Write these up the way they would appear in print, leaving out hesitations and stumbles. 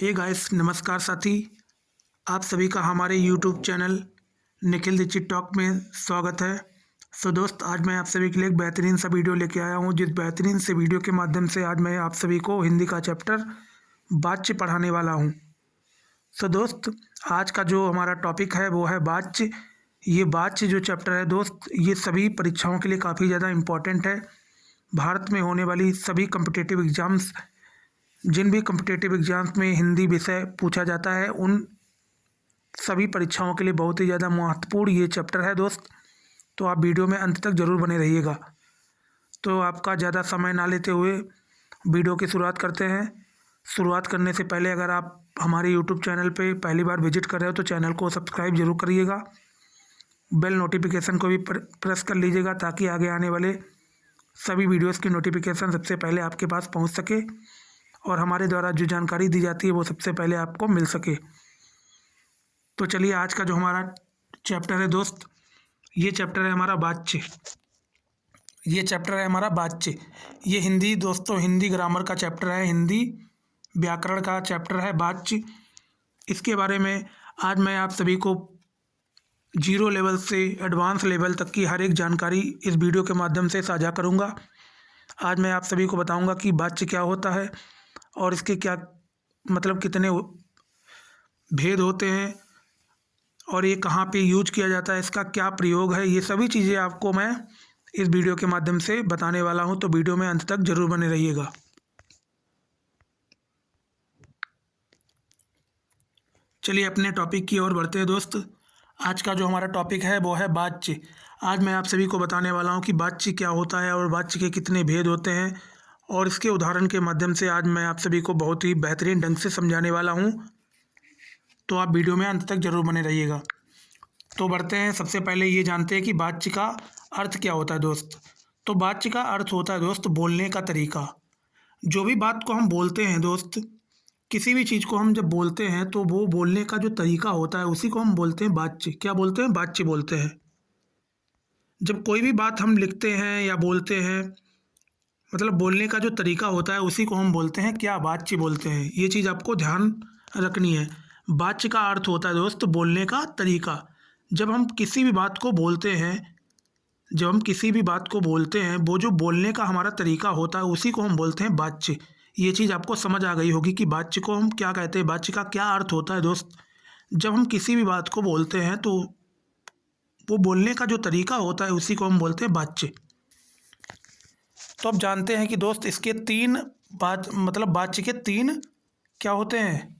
Hey guys, नमस्कार साथी। आप सभी का हमारे YouTube channel Nikhil Dikshit talk में स्वागत है। दोस्त, आज मैं आप सभी के लिए एक बेहतरीन सा वीडियो लेके आया हूँ। जिस बेहतरीन से वीडियो के माध्यम से आज मैं आप सभी को हिंदी का चैप्टर वाच्य पढ़ाने वाला हूँ। दोस्त, आज का जो हमारा टॉपिक है वो है वाच्य। ये वाच्य जो चैप्टर है दोस्त, ये सभी परीक्षाओं के लिए काफ़ी ज़्यादा इम्पोर्टेंट है। भारत में होने वाली सभी कम्पिटिटिव एग्ज़ाम्स, जिन भी कम्पिटिटिव एग्ज़ाम्स में हिंदी विषय पूछा जाता है, उन सभी परीक्षाओं के लिए बहुत ही ज़्यादा महत्वपूर्ण ये चैप्टर है दोस्त। तो आप वीडियो में अंत तक ज़रूर बने रहिएगा। तो आपका ज़्यादा समय ना लेते हुए वीडियो की शुरुआत करते हैं। शुरुआत करने से पहले अगर आप हमारे यूट्यूब चैनल पे पहली बार विजिट कर रहे हो तो चैनल को सब्सक्राइब ज़रूर करिएगा। बेल नोटिफिकेशन को भी प्रेस कर लीजिएगा ताकि आगे आने वाले सभी वीडियोस की नोटिफिकेशन सबसे पहले आपके पास पहुंच सके और हमारे द्वारा जो जानकारी दी जाती है वो सबसे पहले आपको मिल सके। तो चलिए, आज का जो हमारा चैप्टर है दोस्त, ये चैप्टर है हमारा वाच्य। ये चैप्टर है हमारा वाच्य। ये हिंदी दोस्तों, हिंदी ग्रामर का चैप्टर है, हिंदी व्याकरण का चैप्टर है वाच्य। इसके बारे में आज मैं आप सभी को 0 लेवल से एडवांस लेवल तक की हर एक जानकारी इस वीडियो के माध्यम से साझा करूँगा। आज मैं आप सभी को बताऊँगा कि वाच्य क्या होता है और इसके क्या मतलब कितने भेद होते हैं और ये कहाँ पे यूज किया जाता है, इसका क्या प्रयोग है, ये सभी चीज़ें आपको मैं इस वीडियो के माध्यम से बताने वाला हूँ। तो वीडियो में अंत तक जरूर बने रहिएगा। चलिए अपने टॉपिक की ओर बढ़ते हैं दोस्त। आज का जो हमारा टॉपिक है वो है वाच्य। आज मैं आप सभी को बताने वाला हूँ कि वाच्य क्या होता है और वाच्य के कितने भेद होते हैं, और इसके उदाहरण के माध्यम से आज मैं आप सभी को बहुत ही बेहतरीन ढंग से समझाने वाला हूँ। तो आप वीडियो में अंत तक जरूर बने रहिएगा। तो बढ़ते हैं। सबसे पहले ये जानते हैं कि वाच्य का अर्थ क्या होता है दोस्त। तो वाच्य का अर्थ होता है दोस्त बोलने का तरीका। जो भी बात को हम बोलते हैं दोस्त, किसी भी चीज़ को हम जब बोलते हैं तो वो बोलने का जो तरीका होता है उसी को हम बोलते हैं वाच्य। क्या बोलते हैं? वाच्य बोलते हैं। जब कोई भी बात हम लिखते हैं या बोलते हैं, मतलब बोलने का जो तरीका होता है उसी को हम बोलते हैं क्या? वाच्य बोलते हैं। ये चीज़ आपको ध्यान रखनी है। वाच्य का अर्थ होता है दोस्त बोलने का तरीका। जब हम किसी भी बात को बोलते हैं, वो जो बोलने का हमारा तरीका होता है उसी को हम बोलते हैं वाच्य। ये चीज़ आपको समझ आ गई होगी कि वाच्य को हम क्या कहते हैं, वाच्य का क्या अर्थ होता है दोस्त। जब हम किसी भी बात को बोलते हैं तो वो बोलने का जो तरीका होता है उसी को हम बोलते हैं वाच्य। तो अब जानते हैं कि दोस्त इसके वाच्य के 3 क्या होते हैं।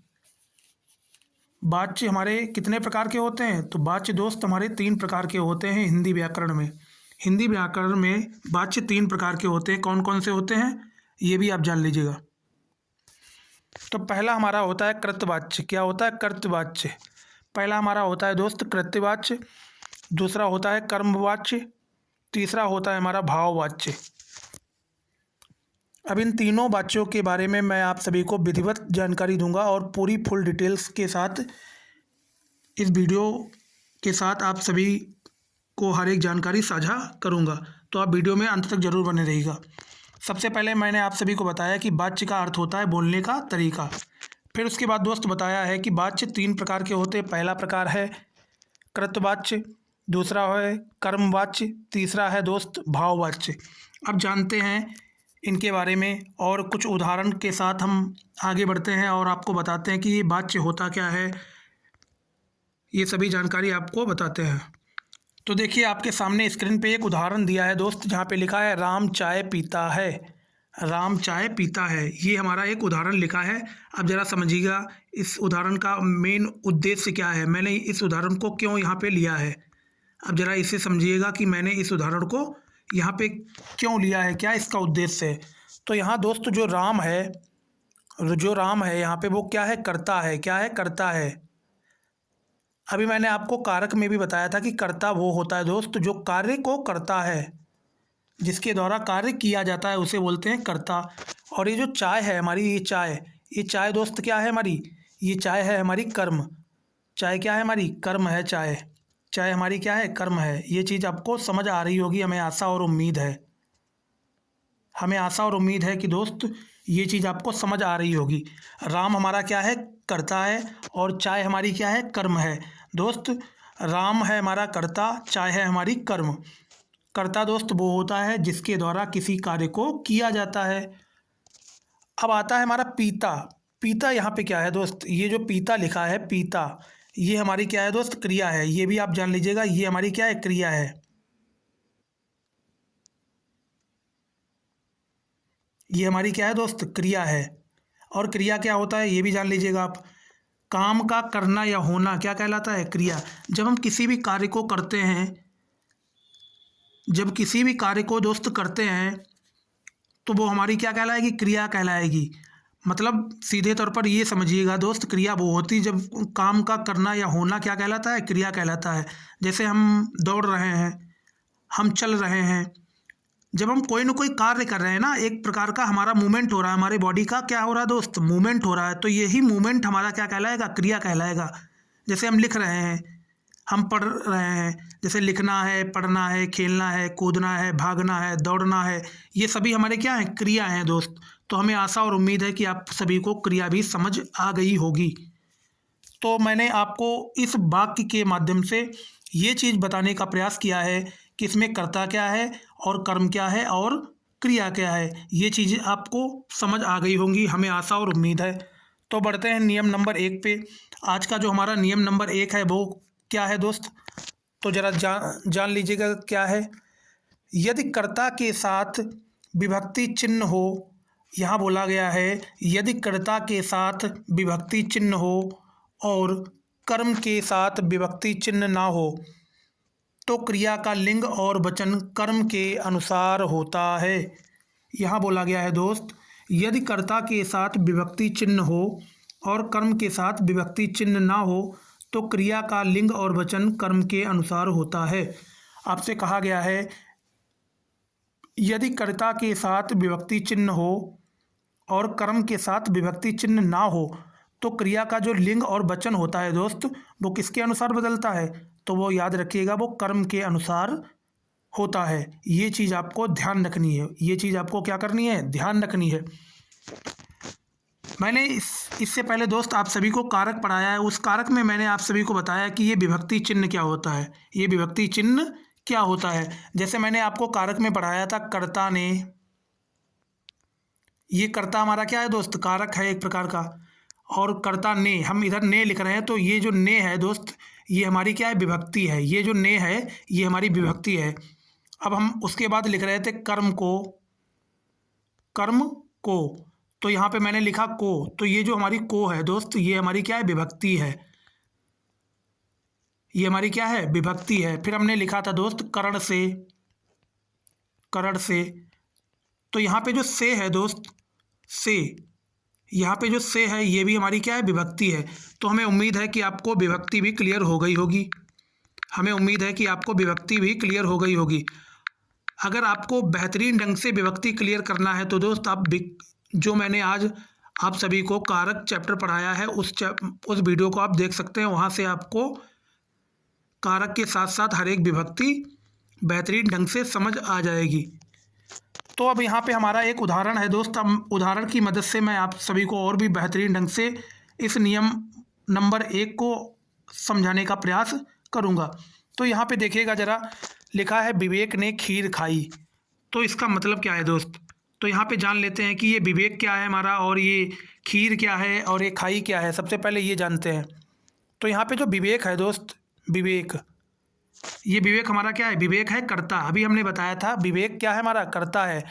वाच्य हमारे कितने प्रकार के होते हैं? तो वाच्य दोस्त हमारे 3 प्रकार के होते हैं हिंदी व्याकरण में। हिंदी व्याकरण में वाच्य 3 प्रकार के होते हैं। कौन कौन से होते हैं ये भी आप जान लीजिएगा। तो पहला हमारा होता है कृतवाच्य। क्या होता है? कृतवाच्य। पहला हमारा होता है दोस्त कृतवाच्य, दूसरा होता है कर्मवाच्य, तीसरा होता है हमारा भाववाच्य। अब इन तीनों वाच्यों के बारे में मैं आप सभी को विधिवत जानकारी दूंगा और पूरी फुल डिटेल्स के साथ इस वीडियो के साथ आप सभी को हर एक जानकारी साझा करूंगा। तो आप वीडियो में अंत तक जरूर बने रहिएगा। सबसे पहले मैंने आप सभी को बताया कि वाच्य का अर्थ होता है बोलने का तरीका। फिर उसके बाद दोस्त बताया है कि वाच्य 3 प्रकार के होते हैं। पहला प्रकार है कृतवाच्य, दूसरा है कर्मवाच्य, तीसरा है दोस्त भाववाच्य। अब जानते हैं इनके बारे में और कुछ उदाहरण के साथ हम आगे बढ़ते हैं और आपको बताते हैं कि ये वाच्य होता क्या है। ये सभी जानकारी आपको बताते हैं। तो देखिए, आपके सामने स्क्रीन पे एक उदाहरण दिया है दोस्त, जहाँ पे लिखा है राम चाय पीता है। राम चाय पीता है, ये हमारा एक उदाहरण लिखा है। अब ज़रा समझिएगा इस उदाहरण का मेन उद्देश्य क्या है, मैंने इस उदाहरण को क्यों यहाँ पे लिया है। अब ज़रा इसे समझिएगा कि मैंने इस उदाहरण को यहाँ पे क्यों लिया है, क्या इसका उद्देश्य है। तो यहाँ दोस्त जो राम है यहाँ पे वो क्या है? करता है। क्या है? करता है। अभी मैंने आपको कारक में भी बताया था कि कर्ता वो होता है दोस्त जो कार्य को करता है, जिसके द्वारा कार्य किया जाता है उसे बोलते हैं कर्ता। और ये जो चाय है हमारी, ये चाय दोस्त क्या है हमारी? ये चाय है हमारी कर्म। चाय क्या है हमारी? कर्म है चाय। चाय हमारी क्या है? कर्म है। ये चीज़ आपको समझ आ रही होगी, हमें आशा और उम्मीद है कि दोस्त ये चीज़ आपको समझ आ रही होगी। राम हमारा क्या है, कर्ता है, और चाय हमारी क्या है, कर्म है। दोस्त राम है हमारा कर्ता, चाय है हमारी कर्म। कर्ता दोस्त वो होता है जिसके द्वारा किसी कार्य को किया जाता है। अब आता है हमारा पीता। पीता यहाँ पे क्या है दोस्त, ये जो पीता लिखा है पीता, ये हमारी क्या है दोस्त, क्रिया है। ये भी आप जान लीजिएगा, ये हमारी क्या है, क्रिया है। ये हमारी क्या है दोस्त, क्रिया है। और क्रिया क्या होता है ये भी जान लीजिएगा आप। काम का करना या होना क्या कहलाता है, क्रिया। जब हम किसी भी कार्य को करते हैं, जब किसी भी कार्य को दोस्त करते हैं तो वो हमारी क्या कहलाएगी, क्रिया कहलाएगी। मतलब सीधे तौर पर ये समझिएगा दोस्त, क्रिया वो होती जब काम का करना या होना क्या कहलाता है, क्रिया कहलाता है। जैसे हम दौड़ रहे हैं, हम चल रहे हैं, जब हम कोई ना कोई कार्य कर रहे हैं ना, एक प्रकार का हमारा मूवमेंट हो रहा है, हमारे बॉडी का क्या हो रहा है दोस्त, मूवमेंट हो रहा है, तो यही मूवमेंट हमारा क्या कहलाएगा, क्रिया कहलाएगा। जैसे हम लिख रहे हैं, हम पढ़ रहे हैं, जैसे लिखना है, पढ़ना है, खेलना है, कूदना है, भागना है, दौड़ना है, ये सभी हमारे क्या हैं, क्रिया हैं दोस्त। तो हमें आशा और उम्मीद है कि आप सभी को क्रिया भी समझ आ गई होगी। तो मैंने आपको इस वाक्य के माध्यम से ये चीज़ बताने का प्रयास किया है कि इसमें कर्ता क्या है और कर्म क्या है और क्रिया क्या है। ये चीज़ें आपको समझ आ गई होंगी, हमें आशा और उम्मीद है। तो बढ़ते हैं नियम नंबर 1 पे। आज का जो हमारा नियम नंबर 1 है वो क्या है दोस्त, तो ज़रा जान लीजिएगा क्या है। यदि कर्ता के साथ विभक्ति चिन्ह हो, यहाँ बोला गया है यदि कर्ता के साथ विभक्ति चिन्ह हो और कर्म के साथ विभक्ति चिन्ह ना हो तो क्रिया का लिंग और वचन कर्म के अनुसार होता है। यहाँ बोला गया है दोस्त, यदि कर्ता के साथ विभक्ति चिन्ह हो और कर्म के साथ विभक्ति चिन्ह ना हो तो क्रिया का लिंग और वचन कर्म के अनुसार होता है। आपसे कहा गया है यदि कर्ता के साथ विभक्ति चिन्ह हो और कर्म के साथ विभक्ति चिन्ह ना हो तो क्रिया का जो लिंग और वचन होता है दोस्त वो किसके अनुसार बदलता है, तो वो याद रखिएगा वो कर्म के अनुसार होता है। ये चीज़ आपको ध्यान रखनी है, ये चीज़ आपको क्या करनी है, ध्यान रखनी है। मैंने इससे पहले दोस्त आप सभी को कारक पढ़ाया है, उस कारक में मैंने आप सभी को बताया कि ये विभक्ति चिन्ह क्या होता है, ये विभक्ति चिन्ह क्या होता है। जैसे मैंने आपको कारक में पढ़ाया था कर्ता ने, ये कर्ता हमारा क्या है दोस्त, कारक है एक प्रकार का, और कर्ता ने, हम इधर ने लिख रहे हैं तो ये जो ने है दोस्त ये हमारी क्या है, विभक्ति है। ये जो ने है ये हमारी विभक्ति है। अब हम उसके बाद लिख रहे थे कर्म को, कर्म को, तो यहाँ पे मैंने लिखा को, तो ये जो हमारी को है दोस्त ये हमारी क्या है, विभक्ति है। ये हमारी क्या है, विभक्ति है। फिर हमने लिखा था दोस्त करण से, करण से, तो यहाँ पे जो से है दोस्त, से, यहाँ पे जो से है ये भी हमारी क्या है, विभक्ति है। तो हमें उम्मीद है कि आपको विभक्ति भी क्लियर हो गई होगी, हमें उम्मीद है कि आपको विभक्ति भी क्लियर हो गई होगी। अगर आपको बेहतरीन ढंग से विभक्ति क्लियर करना है तो दोस्त आप जो मैंने आज आप सभी को कारक चैप्टर पढ़ाया है उस वीडियो को आप देख सकते हैं। वहाँ से आपको कारक के साथ साथ हर एक विभक्ति बेहतरीन ढंग से समझ आ जाएगी। तो अब यहाँ पे हमारा एक उदाहरण है दोस्त, हम उदाहरण की मदद से मैं आप सभी को और भी बेहतरीन ढंग से इस नियम नंबर 1 को समझाने का प्रयास करूँगा। तो यहाँ पे देखिएगा ज़रा, लिखा है विवेक ने खीर खाई, तो इसका मतलब क्या है दोस्त, तो यहाँ पे जान लेते हैं कि ये विवेक क्या है हमारा और ये खीर क्या है और ये खाई क्या है। सबसे पहले ये जानते हैं। तो यहाँ पे जो विवेक है दोस्त, विवेक, ये विवेक हमारा क्या है, विवेक है कर्ता। अभी हमने बताया था विवेक क्या है हमारा, कर्ता है।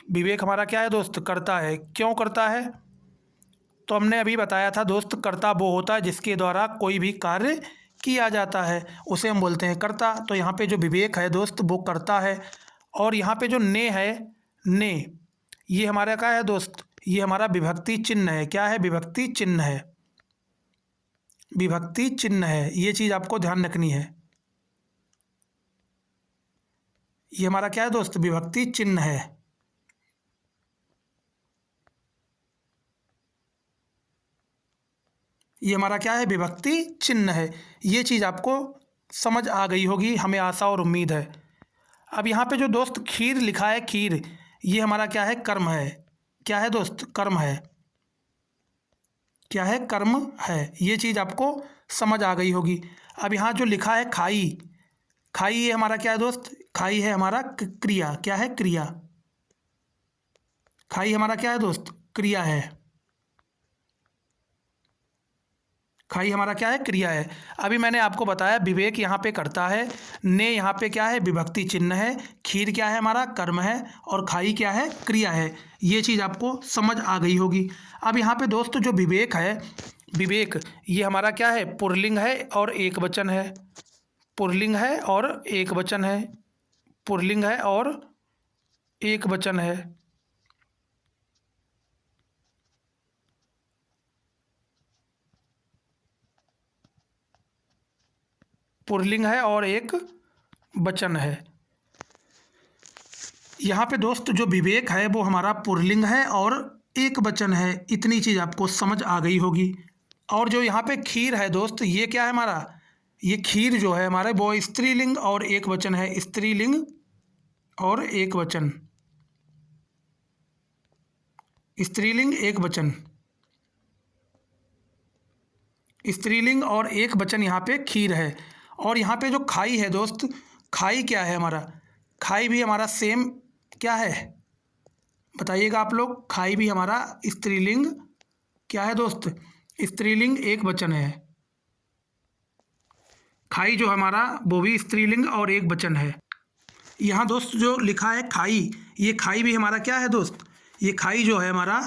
विवेक हमारा क्या है दोस्त, कर्ता है। क्यों करता है, तो हमने अभी बताया था दोस्त कर्ता वो होता है जिसके द्वारा कोई भी कार्य किया जाता है, उसे हम बोलते हैं कर्ता। तो यहाँ पे जो विवेक है दोस्त वो कर्ता है। और यहाँ पे जो ने है, ने, ये हमारा क्या है दोस्त, ये हमारा विभक्ति चिन्ह है। क्या है, विभक्ति चिन्ह है, विभक्ति चिन्ह है। ये चीज़ आपको ध्यान रखनी है, ये हमारा क्या है दोस्त, विभक्ति चिन्ह है। ये हमारा क्या है, विभक्ति चिन्ह है। ये चीज़ आपको समझ आ गई होगी, हमें आशा और उम्मीद है। अब यहाँ पे जो दोस्त खीर लिखा है, खीर, ये हमारा क्या है, कर्म है। क्या है दोस्त, कर्म है। क्या है, कर्म है। ये चीज़ आपको समझ आ गई होगी। अब यहाँ जो लिखा है खाई, खाई ये हमारा क्या है दोस्त, खाई है हमारा क्रिया। क्या है, क्रिया। खाई हमारा क्या है दोस्त, क्रिया है। खाई हमारा क्या है, क्रिया है। अभी मैंने आपको बताया विवेक यहाँ पे करता है, ने यहाँ पे क्या है, विभक्ति चिन्ह है, खीर क्या है हमारा, कर्म है, और खाई क्या है, क्रिया है। ये चीज़ आपको समझ आ गई होगी। अब यहाँ पे दोस्त जो विवेक है, विवेक ये हमारा क्या है, पुल्लिंग है और एक वचन है। पुल्लिंग है और एक वचन है। पुल्लिंग है और एक वचन है। पुल्लिंग है और एक वचन है। यहाँ पे दोस्त जो विवेक है वो हमारा पुल्लिंग है और एक वचन है। इतनी चीज़ आपको समझ आ गई होगी। और जो यहाँ पे खीर है दोस्त, ये क्या है हमारा, ये खीर जो है हमारे वो स्त्रीलिंग और एक वचन है। स्त्रीलिंग और एक वचन। स्त्रीलिंग एक वचन। स्त्रीलिंग और एक वचन यहाँ पे खीर है। और यहाँ पे जो खाई है दोस्त, खाई क्या है हमारा, खाई भी हमारा सेम क्या है, बताइएगा आप लोग। खाई भी हमारा स्त्रीलिंग क्या है दोस्त, स्त्रीलिंग एक वचन है। खाई जो हमारा वो भी स्त्रीलिंग और एक वचन है। यहाँ दोस्त जो लिखा है खाई, ये खाई भी हमारा क्या है दोस्त, ये खाई जो है हमारा,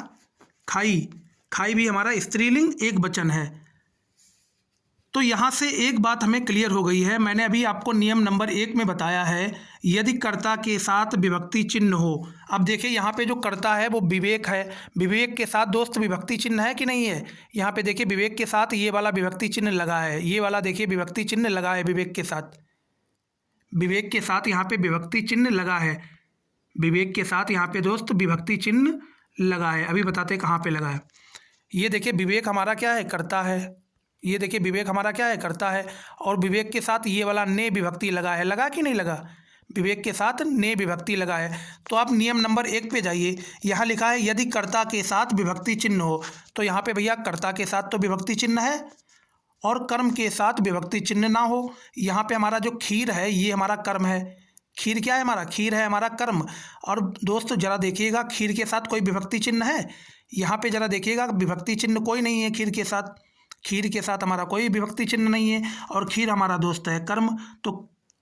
खाई, खाई भी हमारा स्त्रीलिंग एक वचन है। तो यहाँ से एक बात हमें क्लियर हो गई है। मैंने अभी आपको नियम नंबर 1 में बताया है, यदि कर्ता के साथ विभक्ति चिन्ह हो। अब देखिए यहाँ पे जो कर्ता है वो विवेक है। विवेक के साथ दोस्त विभक्ति चिन्ह है कि नहीं है। यहाँ पे देखिए विवेक के साथ ये वाला विभक्ति चिन्ह लगा है, ये वाला देखिए विभक्ति चिन्ह लगा है विवेक के साथ। विवेक के साथ यहाँ पे विभक्ति चिन्ह लगा है। विवेक के साथ यहाँ पे दोस्त विभक्ति चिन्ह लगा है। अभी बताते हैं कहाँ पे लगा है। ये देखिए विवेक हमारा क्या है, करता है। ये देखिए विवेक हमारा क्या है, करता है। और विवेक के साथ ये वाला ने विभक्ति लगा है। लगा कि नहीं लगा, विवेक के साथ ने विभक्ति लगा है। तो आप नियम नंबर 1 पे जाइए। यहाँ लिखा है यदि कर्ता के साथ विभक्ति चिन्ह हो। तो यहाँ पे भैया कर्ता के साथ तो विभक्ति चिन्ह है और कर्म के साथ विभक्ति चिन्ह ना हो। यहाँ पे हमारा जो खीर है ये हमारा कर्म है। खीर क्या है हमारा, खीर है हमारा कर्म। और दोस्त जरा देखिएगा खीर के साथ कोई विभक्ति चिन्ह है, यहाँ पे जरा देखिएगा विभक्ति चिन्ह कोई नहीं है खीर के साथ। खीर के साथ हमारा कोई विभक्ति चिन्ह नहीं है। और खीर हमारा दोस्त है कर्म। तो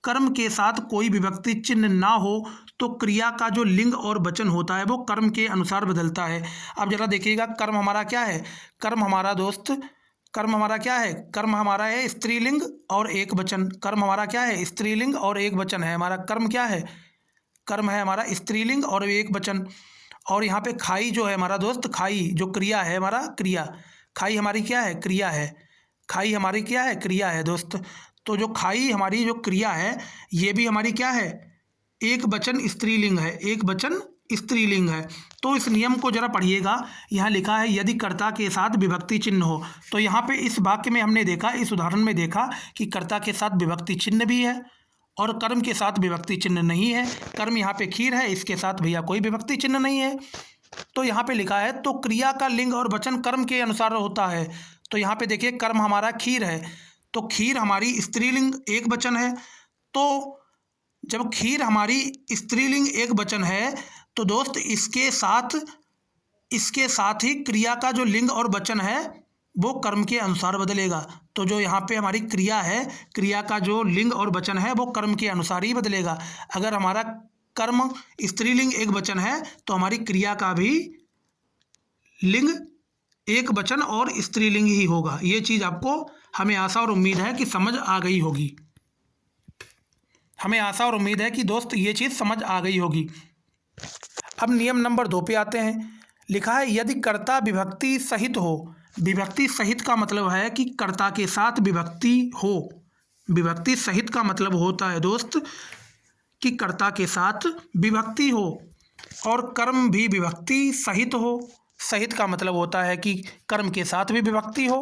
कर्म के साथ कोई विभक्ति चिन्ह ना हो तो क्रिया का जो लिंग और वचन होता है वो कर्म के अनुसार बदलता है। अब जरा देखिएगा कर्म हमारा क्या है, कर्म हमारा दोस्त, कर्म हमारा क्या है, कर्म हमारा है स्त्रीलिंग और एक वचन। कर्म हमारा क्या है, स्त्रीलिंग और एक वचन है हमारा। कर्म क्या है, कर्म है हमारा स्त्रीलिंग और एक वचन। और यहाँ पे खाई जो है हमारा दोस्त, खाई जो क्रिया है हमारा, क्रिया, खाई हमारी क्या है, क्रिया है। खाई हमारी क्या है, क्रिया है दोस्त। तो जो खाई हमारी जो क्रिया है ये भी हमारी क्या है, एक वचन स्त्रीलिंग है। एक वचन स्त्रीलिंग है। तो इस नियम को जरा पढ़िएगा। यहाँ लिखा है यदि कर्ता के साथ विभक्ति चिन्ह हो। तो यहाँ पे इस वाक्य में हमने देखा, इस उदाहरण में देखा कि कर्ता के साथ विभक्ति चिन्ह भी है और कर्म के साथ विभक्ति चिन्ह नहीं है। कर्म यहाँ पे खीर है, इसके साथ भैया कोई विभक्ति चिन्ह नहीं है। तो यहाँ पे लिखा है तो क्रिया का लिंग और वचन कर्म के अनुसार होता है। तो यहाँ पे देखिए कर्म हमारा खीर है, तो खीर हमारी स्त्रीलिंग एक वचन है। तो जब खीर हमारी स्त्रीलिंग एक वचन है तो दोस्त इसके साथ ही क्रिया का जो लिंग और वचन है वो कर्म के अनुसार बदलेगा। तो जो यहाँ पे हमारी क्रिया है, क्रिया का जो लिंग और वचन है वो कर्म के अनुसार ही बदलेगा। अगर हमारा कर्म स्त्रीलिंग एक वचन है तो हमारी क्रिया का भी लिंग एक वचन और स्त्रीलिंग ही होगा। ये चीज़ आपको, हमें आशा और उम्मीद है कि समझ आ गई होगी। हमें आशा और उम्मीद है कि दोस्त ये चीज़ समझ आ गई होगी। अब नियम नंबर 2 पे आते हैं। लिखा है यदि कर्ता विभक्ति सहित हो। विभक्ति सहित का मतलब है कि कर्ता के साथ विभक्ति हो। विभक्ति सहित का मतलब होता है दोस्त कि कर्ता के साथ विभक्ति हो और कर्म भी विभक्ति सहित हो। सहित का मतलब होता है कि कर्म के साथ भी विभक्ति हो।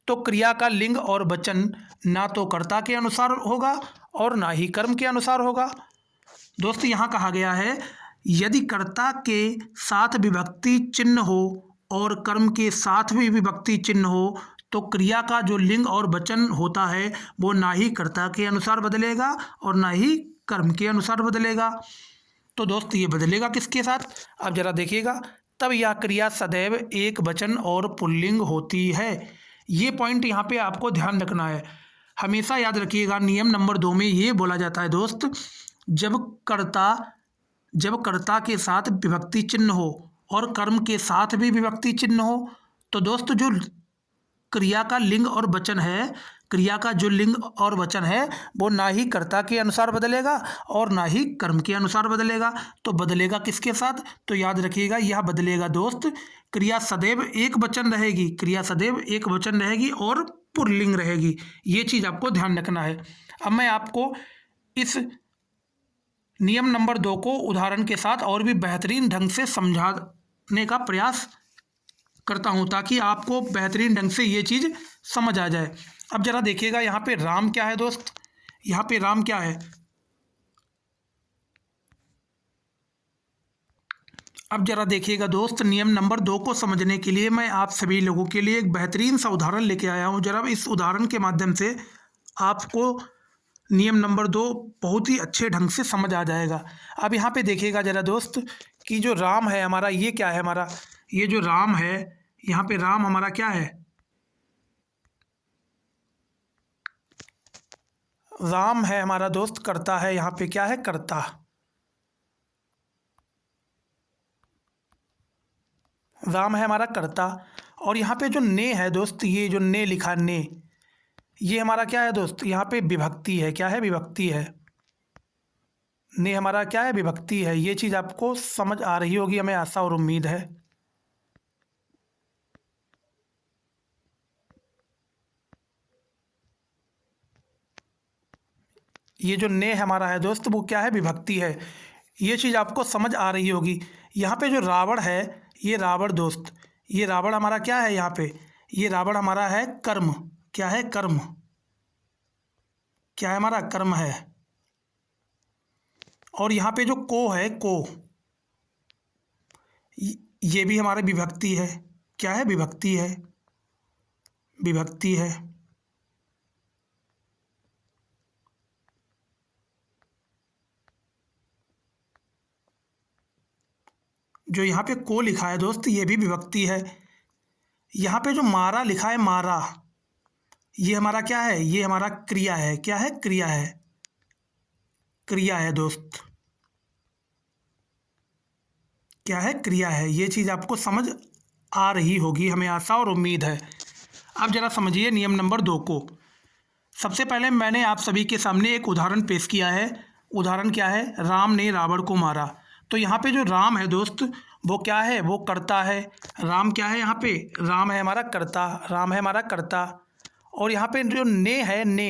तो क्रिया का लिंग और वचन ना तो कर्ता के अनुसार होगा और ना ही कर्म के अनुसार होगा। दोस्त यहाँ कहा गया है यदि कर्ता के साथ विभक्ति चिन्ह हो और कर्म के साथ भी विभक्ति चिन्ह हो तो क्रिया का जो लिंग और वचन होता है वो ना ही कर्ता के अनुसार बदलेगा और ना ही कर्म के अनुसार बदलेगा। तो दोस्त ये बदलेगा किसके साथ? अब जरा देखिएगा, तब यह क्रिया सदैव एक वचन और पुल्लिंग होती है। ये पॉइंट यहाँ पे आपको ध्यान रखना है, हमेशा याद रखिएगा। नियम नंबर 2 में ये बोला जाता है दोस्त, जब कर्ता के साथ विभक्ति चिन्ह हो और कर्म के साथ भी विभक्ति चिन्ह हो तो दोस्त जो क्रिया का लिंग और वचन है, क्रिया का जो लिंग और वचन है वो ना ही कर्ता के अनुसार बदलेगा और ना ही कर्म के अनुसार बदलेगा। तो बदलेगा किसके साथ? तो याद रखिएगा, यह बदलेगा दोस्त, क्रिया सदैव एक वचन रहेगी, क्रिया सदैव एक वचन रहेगी और पुल्लिंग रहेगी। ये चीज़ आपको ध्यान रखना है। अब मैं आपको इस नियम नंबर 2 को उदाहरण के साथ और भी बेहतरीन ढंग से समझाने का प्रयास करता हूँ ताकि आपको बेहतरीन ढंग से ये चीज़ समझ आ जाए। अब जरा देखिएगा, यहाँ पे राम क्या है दोस्त? यहाँ पे राम क्या है? अब जरा देखिएगा दोस्त, नियम नंबर 2 को समझने के लिए मैं आप सभी लोगों के लिए एक बेहतरीन सा उदाहरण लेके आया हूँ। जरा इस उदाहरण के माध्यम से आपको नियम नंबर 2 बहुत ही अच्छे ढंग से समझ आ जाएगा। अब यहाँ पे देखिएगा जरा दोस्त कि जो राम है हमारा, ये क्या है हमारा? ये जो राम है, यहाँ पे राम हमारा क्या है? राम है हमारा दोस्त कर्ता है। यहाँ पे क्या है? कर्ता। राम है हमारा कर्ता। और यहाँ पे जो ने है दोस्त, ये जो ने लिखा ने, ये हमारा क्या है दोस्त? यहाँ पे विभक्ति है। क्या है? विभक्ति है। ने हमारा क्या है? विभक्ति है। ये चीज़ आपको समझ आ रही होगी, हमें आशा और उम्मीद है। ये जो ने हमारा है दोस्त वो क्या है? विभक्ति है। ये चीज़ आपको समझ आ रही होगी। यहाँ पे जो रावण है, ये रावण दोस्त, ये रावण हमारा क्या है? यहाँ पे ये रावण हमारा है कर्म। क्या है? कर्म। क्या है हमारा? कर्म है। और यहाँ पे जो को है, को, ये भी हमारा विभक्ति है। क्या है? विभक्ति है। विभक्ति है। जो यहाँ पे को लिखा है दोस्त, ये भी विभक्ति है। यहाँ पे जो मारा लिखा है, मारा, ये हमारा क्या है? ये हमारा क्रिया है। क्या है? क्रिया है। क्रिया है दोस्त। क्या है? क्रिया है। ये चीज़ आपको समझ आ रही होगी, हमें आशा और उम्मीद है। अब जरा समझिए नियम नंबर 2 को। सबसे पहले मैंने आप सभी के सामने एक उदाहरण पेश किया है। उदाहरण क्या है? राम ने रावण को मारा। तो यहाँ पे जो राम है दोस्त वो क्या है? वो कर्ता है। राम क्या है? यहाँ पे राम है हमारा कर्ता। राम है हमारा कर्ता। और यहाँ पे जो ने है, ने,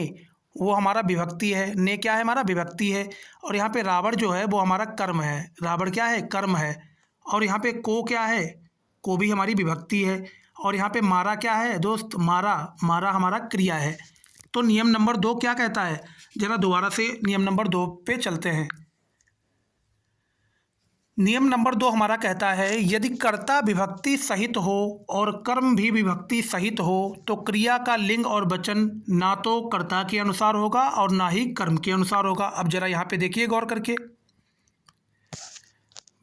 वो हमारा विभक्ति है। ने क्या है? हमारा विभक्ति है। और यहाँ पे रावण जो है वो हमारा कर्म है। रावण क्या है? कर्म है। और यहाँ पे को क्या है? को भी हमारी विभक्ति है। और यहाँ पे मारा क्या है दोस्त? मारा, मारा हमारा क्रिया है। तो नियम नंबर 2 क्या कहता है? जरा दोबारा से नियम नंबर 2 पे चलते हैं। नियम नंबर 2 हमारा कहता है, यदि कर्ता विभक्ति सहित हो और कर्म भी विभक्ति सहित हो तो क्रिया का लिंग और वचन ना तो कर्ता के अनुसार होगा और ना ही कर्म के अनुसार होगा। अब जरा यहाँ पे देखिए गौर करके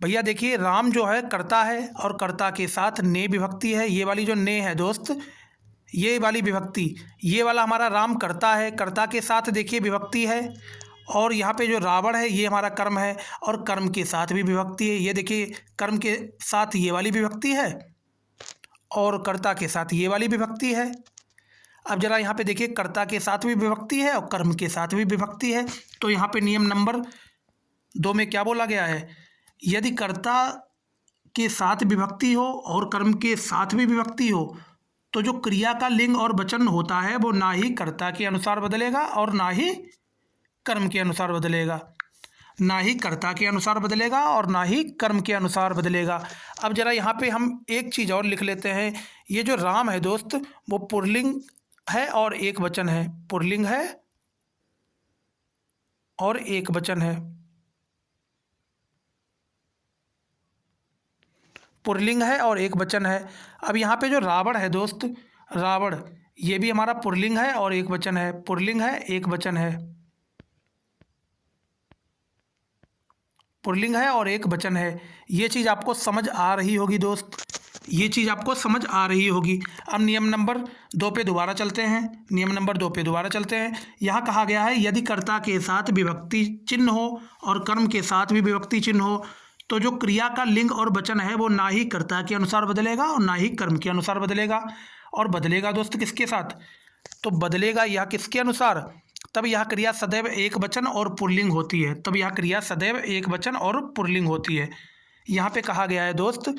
भैया, देखिए राम जो है कर्ता है और कर्ता के साथ ने विभक्ति है। ये वाली जो ने है दोस्त, ये वाली विभक्ति, ये वाला हमारा राम कर्ता है, कर्ता के साथ देखिए विभक्ति है। और यहाँ पे जो रावण है ये हमारा कर्म है और कर्म के साथ भी विभक्ति है। ये देखिए कर्म के साथ ये वाली विभक्ति है और कर्ता के साथ ये वाली विभक्ति है। अब जरा यहाँ पे देखिए, कर्ता के साथ भी विभक्ति है और कर्म के साथ भी विभक्ति है। तो यहाँ पे नियम नंबर 2 में क्या बोला गया है? यदि कर्ता के साथ विभक्ति हो और कर्म के साथ भी विभक्ति हो तो जो क्रिया का लिंग और वचन होता है वो ना ही कर्ता के अनुसार बदलेगा और ना ही कर्म के अनुसार बदलेगा। ना ही कर्ता के अनुसार बदलेगा और ना ही कर्म के अनुसार बदलेगा। अब जरा यहाँ पे हम एक चीज़ और लिख लेते हैं। ये जो राम है दोस्त वो पुल्लिंग है और एक वचन है। पुल्लिंग है और एक वचन है। पुल्लिंग है और एकवचन है। अब यहाँ पे जो रावण है दोस्त, रावण, ये भी हमारा पुल्लिंग है और एकवचन है, पुल्लिंग है एकवचन है, पुल्लिंग है और एकवचन है। ये चीज़ आपको समझ आ रही होगी दोस्त, ये चीज़ आपको समझ आ रही होगी। अब नियम नंबर 2 पे दोबारा चलते हैं, नियम नंबर 2 पे दोबारा चलते हैं। यहाँ कहा गया है यदि कर्ता के साथ विभक्ति चिन्ह हो और कर्म के साथ भी विभक्ति चिन्ह हो तो जो क्रिया का लिंग और वचन है वो ना ही कर्ता के अनुसार बदलेगा और ना ही कर्म के अनुसार बदलेगा। और बदलेगा दोस्त किसके साथ? तो बदलेगा यह किसके अनुसार? तब यह क्रिया सदैव एक वचन और पुल्लिंग होती है, तब यह क्रिया सदैव एक वचन और पुल्लिंग होती है। यहाँ पे कहा गया है दोस्त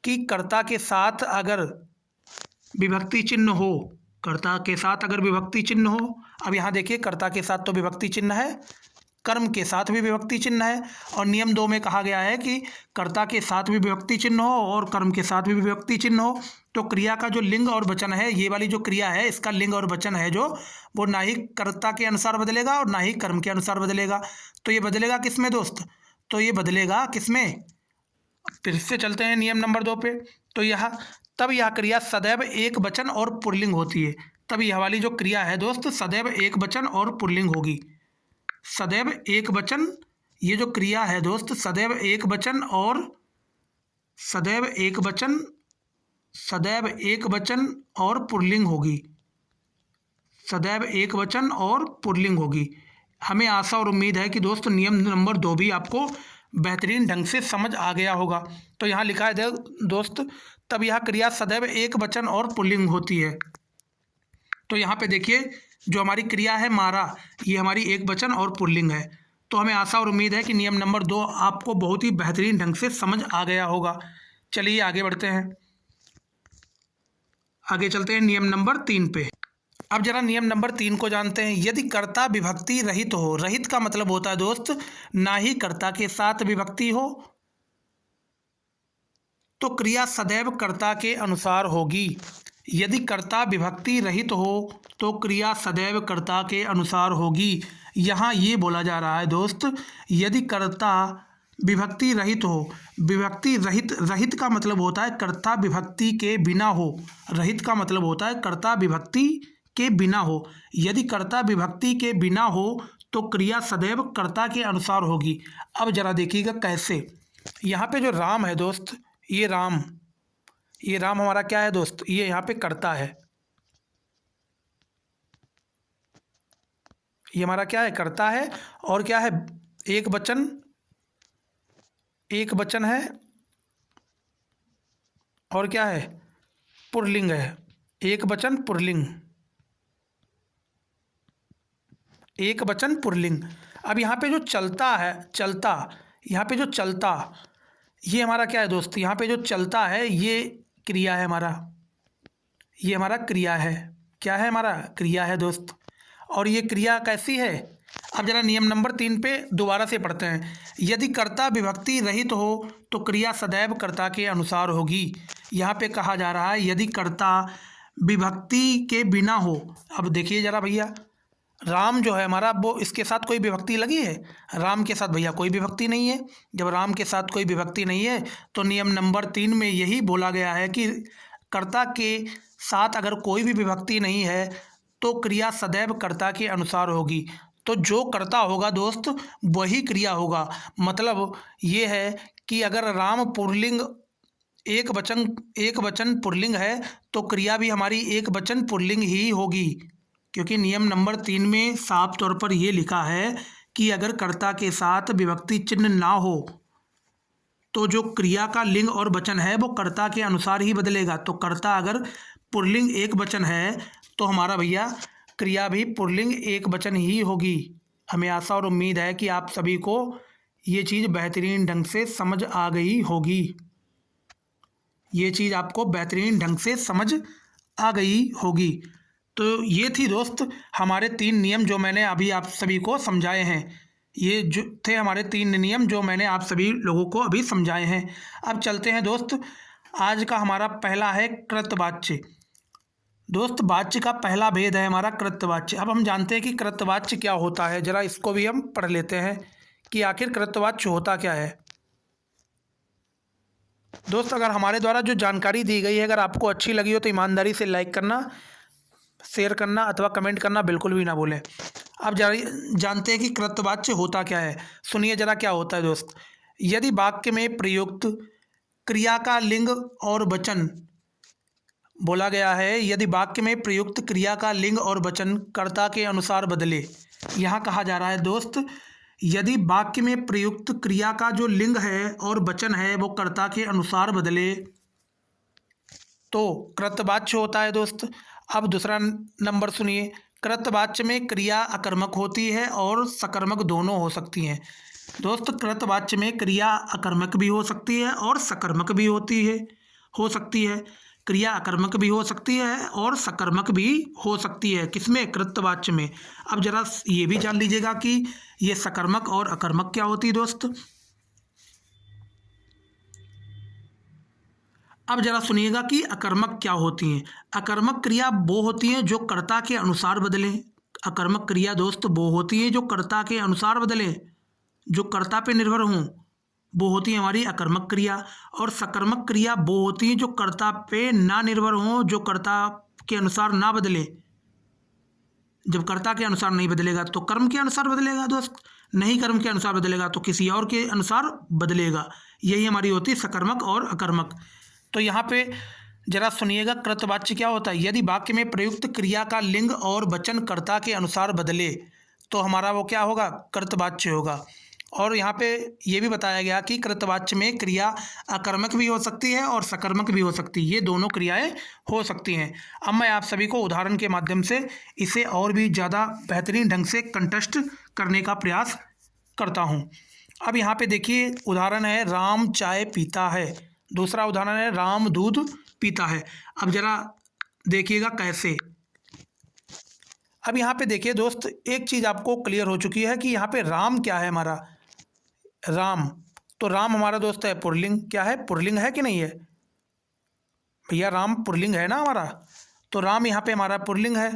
कि कर्ता के साथ अगर विभक्ति चिन्ह हो, कर्ता के साथ अगर विभक्ति चिन्ह हो, अब यहाँ देखिए कर्ता के साथ तो विभक्ति चिन्ह है, कर्म के साथ भी विभक्ति चिन्ह है, और नियम 2 में कहा गया है कि कर्ता के साथ भी विभक्ति चिन्ह हो और कर्म के साथ भी विभक्ति चिन्ह हो तो क्रिया का जो लिंग और वचन है, ये वाली जो क्रिया है इसका लिंग और वचन है जो, वो ना ही कर्ता के अनुसार बदलेगा और ना ही कर्म के अनुसार बदलेगा। तो ये बदलेगा किस में दोस्त? तो ये बदलेगा किस में? फिर से चलते हैं नियम नंबर 2 पे। तो तब यह क्रिया सदैव एक वचन और पुल्लिंग होती है, तब यह वाली जो क्रिया है दोस्त सदैव एक वचन और पुल्लिंग होगी, सदैव एक वचन। ये जो क्रिया है दोस्त सदैव एक वचन और सदैव एक वचन, सदैव एक वचन और पुल्लिंग होगी, सदैव एक वचन और पुल्लिंग होगी। हमें आशा और उम्मीद है कि दोस्त नियम नंबर 2 भी आपको बेहतरीन ढंग से समझ आ गया होगा। तो यहाँ लिखा है दोस्त तब यह क्रिया सदैव एक वचन और पुल्लिंग होती है। तो यहाँ पे देखिए जो हमारी क्रिया है मारा, ये हमारी एक वचन और पुल्लिंग है। तो हमें आशा और उम्मीद है कि नियम नंबर 2 आपको बहुत ही बेहतरीन ढंग से समझ आ गया होगा। चलिए आगे बढ़ते हैं, आगे चलते हैं नियम नंबर 3 पे। अब जरा नियम नंबर 3 को जानते हैं। यदि कर्ता विभक्ति रहित हो, रहित का मतलब होता है दोस्त ना ही कर्ता के साथ विभक्ति हो, तो क्रिया सदैव कर्ता के अनुसार होगी। यदि कर्ता विभक्ति रहित हो तो क्रिया सदैव कर्ता के अनुसार होगी। यहाँ ये बोला जा रहा है दोस्त यदि कर्ता विभक्ति रहित हो, विभक्ति रहित, रहित का मतलब होता है कर्ता विभक्ति के बिना हो, रहित का मतलब होता है कर्ता विभक्ति के बिना हो। यदि कर्ता विभक्ति के बिना हो तो क्रिया सदैव कर्ता के अनुसार होगी। अब जरा देखिएगा कैसे। यहाँ पे जो राम है दोस्त, ये राम हमारा क्या है दोस्त? ये यहाँ पे कर्ता है, ये हमारा क्या है? कर्ता है। और क्या है? एक वचन, एक वचन है, और क्या है? पुल्लिंग है, एक वचन पुल्लिंग, एक वचन पुल्लिंग। अब यहाँ पे जो चलता है, चलता, यहाँ पे जो चलता, ये हमारा क्या है दोस्त? यहाँ पे जो चलता है ये क्रिया है हमारा, ये हमारा क्रिया है। क्या है? हमारा क्रिया है दोस्त। और ये क्रिया कैसी है? अब जरा नियम नंबर 3 पे दोबारा से पढ़ते हैं। यदि कर्ता विभक्ति रहित हो तो क्रिया सदैव कर्ता के अनुसार होगी। यहाँ पे कहा जा रहा है यदि कर्ता विभक्ति के बिना हो। अब देखिए जरा भैया, राम जो है हमारा, वो इसके साथ कोई विभक्ति लगी है? राम के साथ भैया कोई विभक्ति नहीं है। जब राम के साथ कोई विभक्ति नहीं है तो नियम नंबर 3 में यही बोला गया है कि कर्ता के साथ अगर कोई भी विभक्ति नहीं है तो क्रिया सदैव कर्ता के अनुसार होगी। तो जो कर्ता होगा दोस्त वही क्रिया होगा। मतलब ये है कि अगर राम पुल्लिंग एक वचन पुल्लिंग है तो क्रिया भी हमारी एक वचन पुल्लिंग ही होगी, क्योंकि नियम नंबर 3 में साफ तौर पर यह लिखा है कि अगर कर्ता के साथ विभक्ति चिन्ह ना हो तो जो क्रिया का लिंग और वचन है वो कर्ता के अनुसार ही बदलेगा। तो कर्ता अगर पुल्लिंग एक वचन है तो हमारा भैया क्रिया भी पुल्लिंग एक वचन ही होगी। हमें आशा और उम्मीद है कि आप सभी को ये चीज़ बेहतरीन ढंग से समझ आ गई होगी, ये चीज़ आपको बेहतरीन ढंग से समझ आ गई होगी। तो ये थी दोस्त हमारे 3 नियम जो मैंने अभी आप सभी को समझाए हैं। ये जो थे हमारे 3 नियम जो मैंने आप सभी लोगों को अभी समझाए हैं। अब चलते हैं दोस्त, आज का हमारा पहला है कृतवाच्य। दोस्त वाच्य का पहला भेद है हमारा कृतवाच्य। अब हम जानते हैं कि कृतवाच्य क्या होता है, ज़रा इसको भी हम पढ़ लेते हैं कि आखिर कृतवाच्य होता क्या है। दोस्त अगर हमारे द्वारा जो जानकारी दी गई है अगर आपको अच्छी लगी हो तो ईमानदारी से लाइक करना, शेयर करना अथवा कमेंट करना बिल्कुल भी ना भूलें। अब जानते हैं कि कृतवाच्य होता क्या है। सुनिए जरा क्या होता है दोस्त। यदि वाक्य में प्रयुक्त क्रिया का लिंग और वचन बोला गया है, यदि वाक्य में प्रयुक्त क्रिया का लिंग और वचन कर्ता के अनुसार बदले। यहाँ कहा जा रहा है दोस्त, यदि वाक्य में प्रयुक्त क्रिया का जो लिंग है और वचन है वो कर्ता के अनुसार बदले तो कृतवाच्य होता है दोस्त। अब दूसरा नंबर सुनिए। कृतवाच्य में क्रिया अकर्मक होती है और सकर्मक दोनों हो सकती हैं। दोस्त कृतवाच्य में क्रिया अकर्मक भी हो सकती है और सकर्मक भी होती है, हो सकती है। क्रिया अकर्मक भी हो सकती है और सकर्मक भी हो सकती है। किसमें? कृतवाच्य में। अब जरा ये भी जान लीजिएगा कि ये सकर्मक और अकर्मक क्या होती है दोस्त। अब जरा सुनिएगा कि अकर्मक क्या होती हैं। अकर्मक क्रिया वो होती हैं जो कर्ता के अनुसार बदलें। अकर्मक क्रिया दोस्त वो होती है जो कर्ता के अनुसार बदलें, जो कर्ता पे निर्भर हों, वो होती है हमारी अकर्मक क्रिया। और सकर्मक क्रिया वो होती है जो कर्ता पे ना निर्भर हों, जो कर्ता के अनुसार ना बदले। जब कर्ता के अनुसार नहीं बदलेगा तो कर्म के अनुसार बदलेगा दोस्त, नहीं कर्म के अनुसार बदलेगा तो किसी और के अनुसार बदलेगा। यही हमारी होती है सकर्मक और अकर्मक। तो यहाँ पे जरा सुनिएगा कृतवाच्य क्या होता है। यदि वाक्य में प्रयुक्त क्रिया का लिंग और वचन कर्ता के अनुसार बदले तो हमारा वो क्या होगा? कृतवाच्य होगा। और यहाँ पे ये भी बताया गया कि कृतवाच्य में क्रिया अकर्मक भी हो सकती है और सकर्मक भी हो सकती है, ये दोनों क्रियाएं हो सकती हैं। अब मैं आप सभी को उदाहरण के माध्यम से इसे और भी ज़्यादा बेहतरीन ढंग से कंटेस्ट करने का प्रयास करता हूँ। अब यहाँ पे देखिए उदाहरण है राम चाय पीता है। दूसरा उदाहरण है राम दूध पीता है। अब जरा देखिएगा कैसे। अब यहाँ पे देखिए दोस्त, एक चीज़ आपको क्लियर हो चुकी है कि यहाँ पे राम क्या है हमारा? राम। तो राम हमारा दोस्त है पुल्लिंग। क्या है? पुल्लिंग है कि नहीं है भैया? राम पुल्लिंग है ना हमारा। तो राम यहाँ पे हमारा पुल्लिंग है।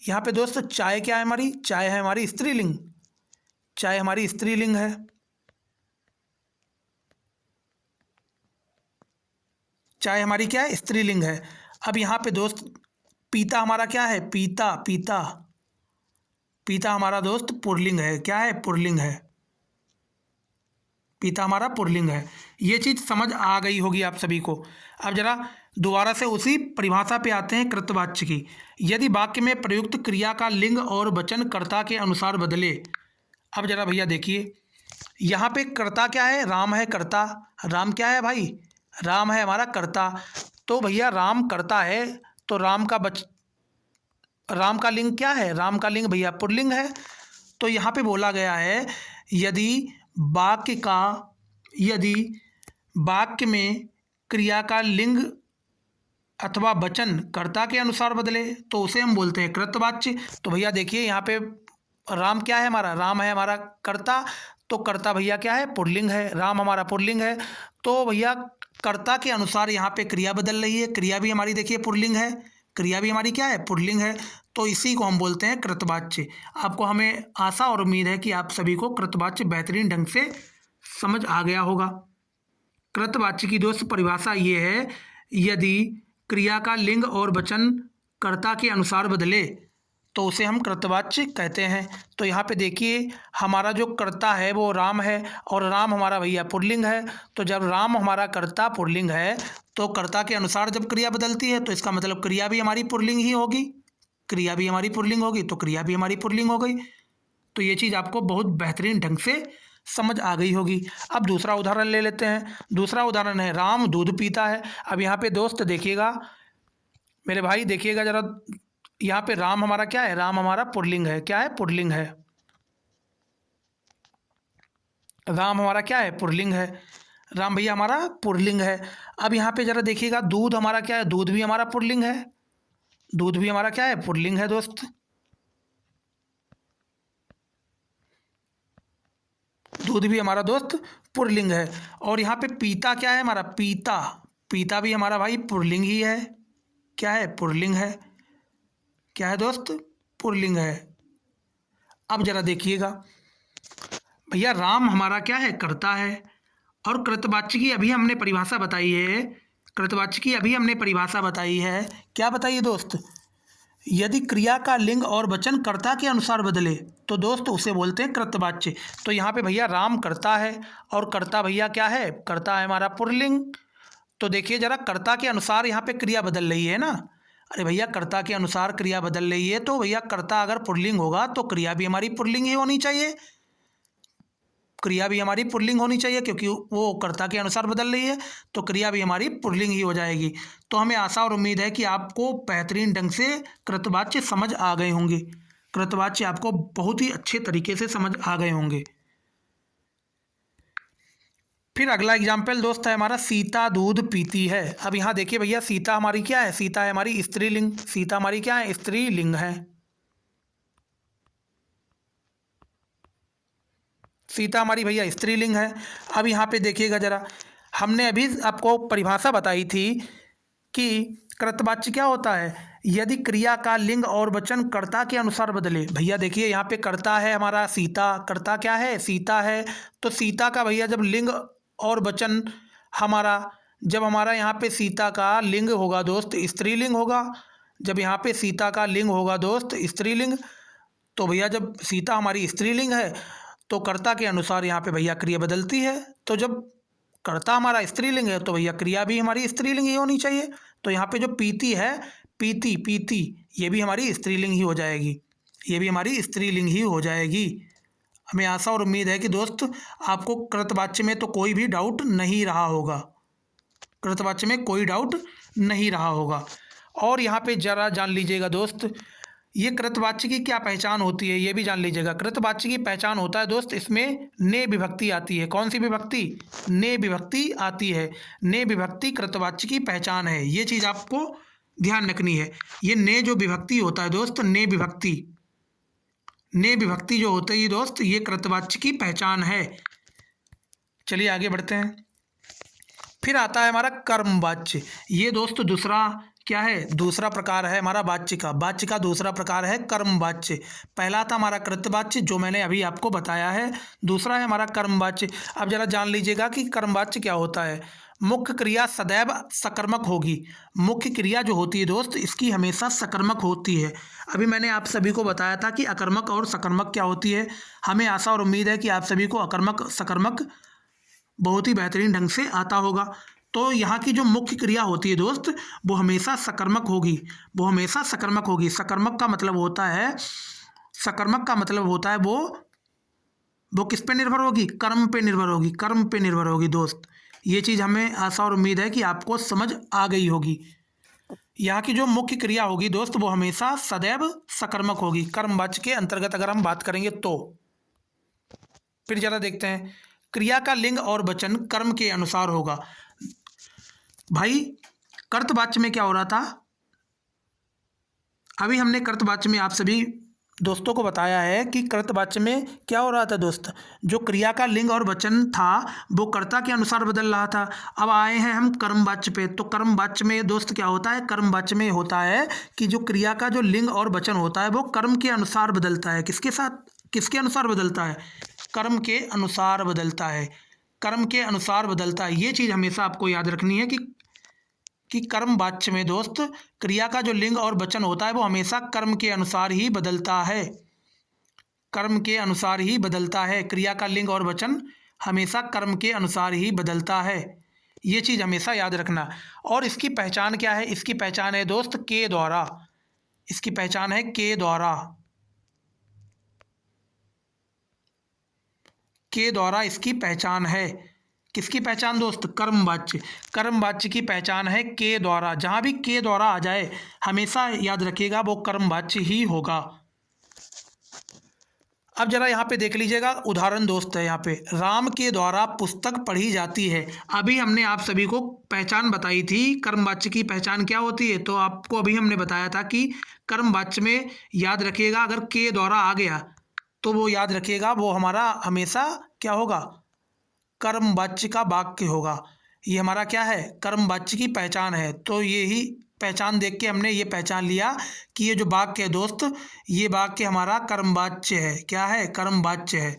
यहाँ पे दोस्त चाय क्या है हमारी? चाय है हमारी स्त्रीलिंग। चाय हमारी स्त्रीलिंग है। चाय हमारी क्या है? स्त्रीलिंग है। अब यहाँ पे दोस्त पीता हमारा क्या है? पीता। पीता पीता हमारा दोस्त पुल्लिंग है। क्या है? पुल्लिंग है। पीता हमारा पुल्लिंग है। ये चीज़ समझ आ गई होगी आप सभी को। अब जरा दोबारा से उसी परिभाषा पे आते हैं कृतवाच्य की। यदि वाक्य में प्रयुक्त क्रिया का लिंग और वचन कर्ता के अनुसार बदले। अब जरा भैया देखिए, यहाँ पे कर्ता क्या है? राम है कर्ता। राम क्या है भाई? राम है हमारा कर्ता। तो भैया राम कर्ता है तो राम का लिंग क्या है? राम का लिंग भैया पुल्लिंग है। तो यहाँ पे बोला गया है यदि वाक्य का यदि वाक्य में क्रिया का लिंग अथवा वचन कर्ता के अनुसार बदले तो उसे हम बोलते हैं कृतवाच्य। तो भैया देखिए यहाँ पे राम क्या है हमारा? राम है हमारा कर्ता। तो कर्ता भैया क्या है? पुल्लिंग है। राम हमारा पुल्लिंग है। तो भैया कर्ता के अनुसार यहाँ पे क्रिया बदल रही है। क्रिया भी हमारी देखिए पुल्लिंग है। क्रिया भी हमारी क्या है? पुल्लिंग है। तो इसी को हम बोलते हैं कृतवाच्य। आपको हमें आशा और उम्मीद है कि आप सभी को कृतवाच्य बेहतरीन ढंग से समझ आ गया होगा। कृतवाच्य की दोस्त परिभाषा ये है, यदि क्रिया का लिंग और वचन कर्ता के अनुसार बदले तो उसे हम कृतवाच्य कहते हैं। तो यहाँ पे देखिए हमारा जो कर्ता है वो राम है और राम हमारा भैया पुल्लिंग है। तो जब राम हमारा कर्ता पुल्लिंग है तो कर्ता के अनुसार जब क्रिया बदलती है तो इसका मतलब क्रिया भी हमारी पुल्लिंग ही होगी। क्रिया भी हमारी पुल्लिंग होगी तो क्रिया भी हमारी पुल्लिंग हो गई। तो ये चीज़ आपको बहुत बेहतरीन ढंग से समझ आ गई होगी। अब दूसरा उदाहरण ले लेते हैं। दूसरा उदाहरण है राम दूध पीता है। अब यहाँ पे दोस्त देखिएगा मेरे भाई, देखिएगा जरा, यहाँ पे राम हमारा क्या है? राम हमारा पुल्लिंग है। क्या है? पुल्लिंग है। राम हमारा क्या है? पुल्लिंग है। राम भैया हमारा पुल्लिंग है। अब यहाँ पे जरा देखिएगा दूध हमारा क्या है? दूध भी हमारा पुल्लिंग है। दूध भी हमारा क्या है? पुल्लिंग है दोस्त। दूध भी हमारा दोस्त पुल्लिंग है। और यहाँ पे पीता क्या है हमारा? पीता। पीता भी हमारा भाई पुल्लिंग ही है। क्या है? पुल्लिंग है। क्या है दोस्त? पुल्लिंग है। अब जरा देखिएगा भैया राम हमारा क्या है? कर्ता है। और कृतवाच्य की अभी हमने परिभाषा बताई है। कृतवाच्य की अभी हमने परिभाषा बताई है। क्या बताइए दोस्त? यदि क्रिया का लिंग और वचन कर्ता के अनुसार बदले तो दोस्त उसे बोलते हैं कृतवाच्य। तो यहाँ पे भैया राम कर्ता है और कर्ता भैया क्या है? कर्ता है हमारा पुल्लिंग। तो देखिए जरा, कर्ता के अनुसार यहाँ पे क्रिया बदल रही है ना। अरे भैया, कर्ता के अनुसार क्रिया बदल रही है तो भैया कर्ता अगर पुल्लिंग होगा तो क्रिया भी हमारी पुल्लिंग ही होनी चाहिए। क्रिया भी हमारी पुल्लिंग होनी चाहिए क्योंकि वो कर्ता के अनुसार बदल रही है, तो क्रिया भी हमारी पुल्लिंग ही हो जाएगी। तो हमें आशा और उम्मीद है कि आपको बेहतरीन ढंग से कृतवाच्य समझ आ गए होंगे। कृतवाच्य आपको बहुत ही अच्छे तरीके से समझ आ गए होंगे। फिर अगला एग्जाम्पल दोस्त है हमारा, सीता दूध पीती है। अब यहाँ देखिए भैया, सीता हमारी क्या है? सीता है हमारी स्त्रीलिंग। सीता हमारी क्या है? स्त्रीलिंग है। सीता हमारी भैया स्त्रीलिंग है। अब यहाँ पे देखिएगा जरा, हमने अभी आपको परिभाषा बताई थी कि कृतवाच्य क्या होता है? यदि क्रिया का लिंग और वचन कर्ता के अनुसार बदले। भैया देखिए, यहाँ पे कर्ता है हमारा सीता। कर्ता क्या है? सीता है। तो सीता का भैया जब लिंग और वचन हमारा, जब हमारा यहाँ पे सीता का लिंग होगा दोस्त, स्त्रीलिंग होगा। जब यहाँ पे सीता का लिंग होगा दोस्त स्त्रीलिंग, तो भैया जब सीता हमारी स्त्रीलिंग है तो कर्ता के अनुसार यहाँ पे भैया क्रिया बदलती है। तो जब कर्ता हमारा स्त्रीलिंग है तो भैया क्रिया भी हमारी स्त्रीलिंग ही होनी चाहिए। तो यहाँ पे जो पीती है, पीती पीती, ये भी हमारी स्त्रीलिंग ही हो जाएगी। ये भी हमारी स्त्रीलिंग ही हो जाएगी। हमें आशा और उम्मीद है कि दोस्त आपको कृतवाच्य में तो कोई भी डाउट नहीं रहा होगा। कृतवाच्य में कोई डाउट नहीं रहा होगा। और यहाँ पे जरा जान लीजिएगा दोस्त, ये कृतवाच्य की क्या पहचान होती है ये भी जान लीजिएगा। कृतवाच्य की पहचान होता है दोस्त, इसमें ने विभक्ति आती है। कौन सी विभक्ति? ने विभक्ति आती है। ने विभक्ति कृतवाच्य की पहचान है। ये चीज़ आपको ध्यान रखनी है। ये ने जो विभक्ति होता है दोस्त, ने विभक्ति, ने विभक्ति जो होते हैं दोस्त, ये कृतवाच्य की पहचान है। चलिए आगे बढ़ते हैं। फिर आता है हमारा कर्मवाच्य। ये दोस्त दूसरा क्या है? दूसरा प्रकार है हमारा वाच्य का। वाच्य का दूसरा प्रकार है कर्मवाच्य। पहला था हमारा कृतवाच्य जो मैंने अभी आपको बताया है। दूसरा है हमारा कर्मवाच्य। अब जरा जान लीजिएगा कि कर्मवाच्य क्या होता है। मुख्य क्रिया सदैव सकर्मक होगी। मुख्य क्रिया जो होती है दोस्त, इसकी हमेशा सकर्मक होती है। अभी मैंने आप सभी को बताया था कि अकर्मक और सकर्मक क्या होती है। हमें आशा और उम्मीद है कि आप सभी को अकर्मक सकर्मक बहुत ही बेहतरीन ढंग से आता होगा। तो यहाँ की जो मुख्य क्रिया होती है दोस्त, वो हमेशा सकर्मक होगी। वो हमेशा सकर्मक होगी। सकर्मक का मतलब होता है, सकर्मक का मतलब होता है वो किस पे निर्भर होगी? कर्म पे निर्भर होगी। कर्म पे निर्भर होगी दोस्त। ये चीज़ हमें आशा और उम्मीद है कि आपको समझ आ गई होगी। यहाँ की जो मुख्य क्रिया होगी दोस्त, वो हमेशा सदैव सकर्मक होगी कर्मवाच्य के अंतर्गत अगर हम बात करेंगे तो। फिर ज़रा देखते हैं, क्रिया का लिंग और वचन कर्म के अनुसार होगा। भाई कर्तवाच्य में क्या हो रहा था? अभी हमने कर्तवाच्य में आप सभी दोस्तों को बताया है कि कृतवाच्य में क्या हो रहा था दोस्त, जो क्रिया का लिंग और वचन था वो कर्ता के अनुसार बदल रहा था। अब आए हैं हम कर्मवाच्य पे। तो कर्मवाच्य में दोस्त क्या होता है? कर्मवाच्य में होता है कि जो क्रिया का जो लिंग और वचन होता है वो कर्म के अनुसार बदलता है। किसके साथ, किसके अनुसार बदलता है? कर्म के अनुसार बदलता है। कर्म के अनुसार बदलता है। ये चीज़ हमेशा आपको याद रखनी है कि कर्मवाच्य में दोस्त क्रिया का जो लिंग और वचन होता है वो हमेशा कर्म के अनुसार ही बदलता है। कर्म के अनुसार ही बदलता है। क्रिया का लिंग और वचन हमेशा कर्म के अनुसार ही बदलता है। ये चीज़ हमेशा याद रखना। और इसकी पहचान क्या है? इसकी पहचान है दोस्त के द्वारा। इसकी पहचान है के द्वारा। के द्वारा इसकी पहचान है। किसकी पहचान दोस्त? कर्मवाच्य। कर्मवाच्य की पहचान है के द्वारा। जहाँ भी के द्वारा आ जाए हमेशा याद रखिएगा वो कर्मवाच्य ही होगा। अब जरा यहाँ पे देख लीजिएगा, उदाहरण दोस्त है यहाँ पे, राम के द्वारा पुस्तक पढ़ी जाती है। अभी हमने आप सभी को पहचान बताई थी कर्मवाच्य की पहचान क्या होती है। तो आपको अभी हमने बताया था कि कर्मवाच्य में याद रखिएगा अगर के द्वारा आ गया तो वो याद रखिएगा वो हमारा हमेशा क्या होगा? कर्मवाच्य का वाक्य होगा। ये हमारा क्या है? कर्मवाच्य की पहचान है। तो यही पहचान देख के हमने ये पहचान लिया कि ये जो वाक्य है दोस्त, ये वाक्य हमारा कर्मवाच्य है। क्या है? कर्मवाच्य है।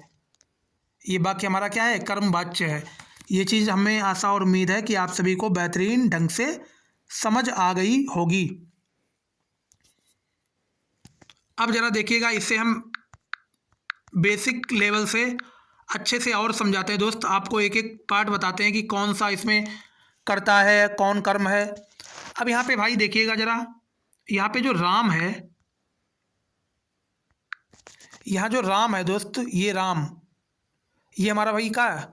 ये वाक्य हमारा क्या है? कर्मवाच्य है। ये चीज़ हमें आशा और उम्मीद है कि आप सभी को बेहतरीन ढंग से समझ आ गई होगी। अब ज़रा देखिएगा, इससे हम बेसिक लेवल से अच्छे से और समझाते हैं दोस्त। आपको एक एक पार्ट बताते हैं कि कौन सा इसमें कर्ता है, कौन कर्म है। अब यहाँ पे भाई देखिएगा ज़रा, यहाँ पे जो राम है, यहाँ जो राम है दोस्त, ये राम, ये हमारा भाई क्या है,